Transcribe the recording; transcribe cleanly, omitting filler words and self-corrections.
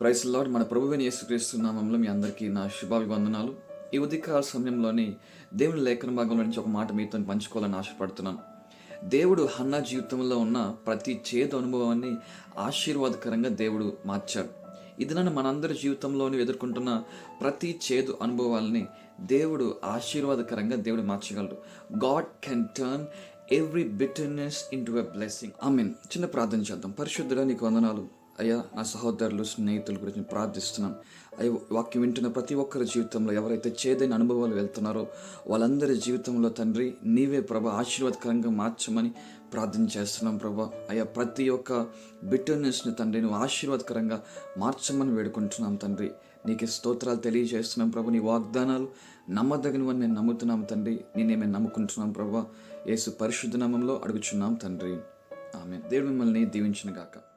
Praise lord. మన ప్రభువైన యేసుక్రీస్తు నామములో మీ అందరికీ నా శుభాభివందనాలు. ఈ ఉదయకాల సమయంలోని దేవుని లేఖన భాగంలో నుంచి ఒక మాట మీతో పంచుకోవాలని ఆశపడుతున్నాను. దేవుడు హన్నా జీవితంలో ఉన్న ప్రతి చేదు అనుభవాన్ని ఆశీర్వాదకరంగా దేవుడు మార్చాడు. ఇది నన్ను మనందరి జీవితంలోని ఎదుర్కొంటున్న ప్రతి చేదు అనుభవాలని దేవుడు ఆశీర్వాదకరంగా దేవుడు మార్చగలడు. God can turn every bitterness into a blessing. Amen. చిన్న ప్రార్థన చేద్దాం. పరిశుద్ధుడా, నీకు వందనాలు అయ్యా. నా సహోదరులు, స్నేహితుల గురించి ప్రార్థిస్తున్నాను. అయ్యా, వాక్యం వింటున్న ప్రతి ఒక్కరి జీవితంలో ఎవరైతే చేదైన అనుభవాలు వెళ్తున్నారో వాళ్ళందరి జీవితంలో తండ్రి నీవే ప్రభా ఆశీర్వాదకరంగా మార్చమని ప్రార్థన చేస్తున్నాం ప్రభా. అయ్యా, ప్రతి ఒక్క బిటర్నెస్ని తండ్రి నువ్వు ఆశీర్వాదకరంగా మార్చమని వేడుకుంటున్నాం తండ్రి. నీకు స్తోత్రాలు తెలియజేస్తున్నాం ప్రభు. నీ వాగ్దానాలు నమ్మదగినవని నేను నమ్ముతున్నాం తండ్రి. నేనేమే నమ్ముకుంటున్నాం ప్రభా. యేసు పరిశుద్ధ నామంలో అడుగుచున్నాం తండ్రి. ఆమేన్. దేవుడు మిమ్మల్ని దీవించును గాక.